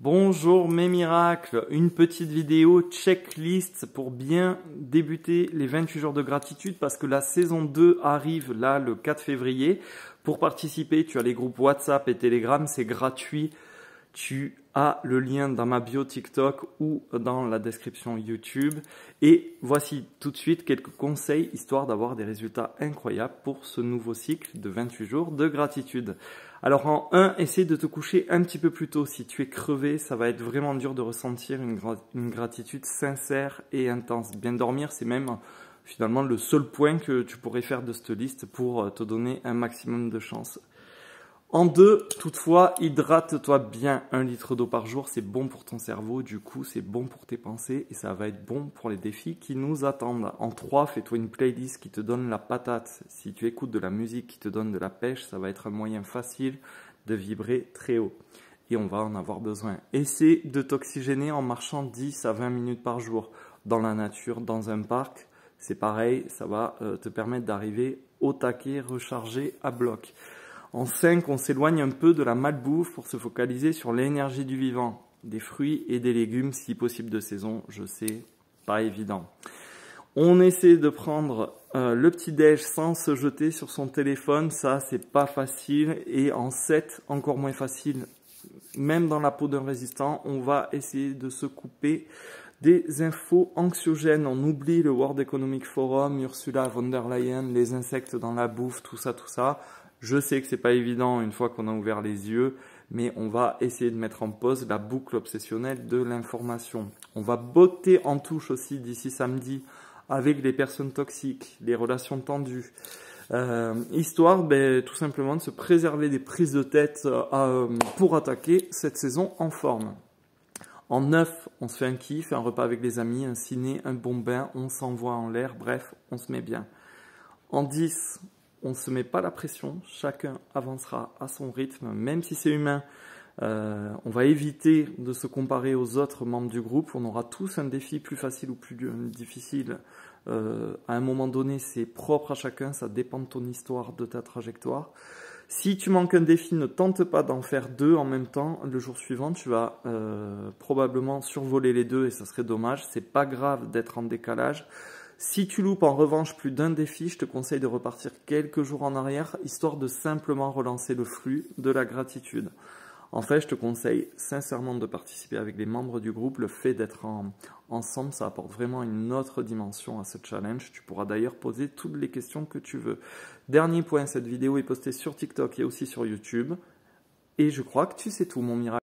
Bonjour mes miracles, une petite vidéo checklist pour bien débuter les 28 jours de gratitude parce que la saison 2 arrive là le 4 février. Pour participer, tu as les groupes WhatsApp et Telegram, c'est gratuit. Tu as le lien dans ma bio TikTok ou dans la description YouTube. Et voici tout de suite quelques conseils histoire d'avoir des résultats incroyables pour ce nouveau cycle de 28 jours de gratitude. Alors en 1, essaie de te coucher un petit peu plus tôt. Si tu es crevé, ça va être vraiment dur de ressentir une gratitude sincère et intense. Bien dormir, c'est même finalement le seul point que tu pourrais faire de cette liste pour te donner un maximum de chance. En 2, toutefois, hydrate-toi bien. 1 litre d'eau par jour, c'est bon pour ton cerveau, du coup c'est bon pour tes pensées et ça va être bon pour les défis qui nous attendent. En 3, fais-toi une playlist qui te donne la patate. Si tu écoutes de la musique qui te donne de la pêche, ça va être un moyen facile de vibrer très haut. Et on va en avoir besoin. Essaie de t'oxygéner en marchant 10 à 20 minutes par jour dans la nature, dans un parc. C'est pareil, ça va te permettre d'arriver au taquet, rechargé à bloc. En 5, on s'éloigne un peu de la malbouffe pour se focaliser sur l'énergie du vivant. Des fruits et des légumes, si possible de saison, je sais, pas évident. On essaie de prendre le petit-déj sans se jeter sur son téléphone, ça c'est pas facile. Et en 7, encore moins facile, même dans la peau d'un résistant, on va essayer de se couper des infos anxiogènes. On oublie le World Economic Forum, Ursula von der Leyen, les insectes dans la bouffe, tout ça, tout ça. Je sais que c'est pas évident une fois qu'on a ouvert les yeux, mais on va essayer de mettre en pause la boucle obsessionnelle de l'information. On va botter en touche aussi d'ici samedi avec les personnes toxiques, les relations tendues, histoire tout simplement de se préserver des prises de tête pour attaquer cette saison en forme. En 9, on se fait un kiff, un repas avec les amis, un ciné, un bon bain, on s'envoie en l'air, bref, on se met bien. En 10, on ne se met pas la pression, chacun avancera à son rythme, même si c'est humain. On va éviter de se comparer aux autres membres du groupe. On aura tous un défi plus facile ou plus difficile. À un moment donné, c'est propre à chacun, ça dépend de ton histoire, de ta trajectoire. Si tu manques un défi, ne tente pas d'en faire 2 en même temps. Le jour suivant, tu vas probablement survoler les 2 et ça serait dommage. C'est pas grave d'être en décalage. Si tu loupes en revanche plus d'un défi, je te conseille de repartir quelques jours en arrière, histoire de simplement relancer le flux de la gratitude. En fait, je te conseille sincèrement de participer avec les membres du groupe. Le fait d'être ensemble, ça apporte vraiment une autre dimension à ce challenge. Tu pourras d'ailleurs poser toutes les questions que tu veux. Dernier point, cette vidéo est postée sur TikTok et aussi sur YouTube. Et je crois que tu sais tout, mon miracle.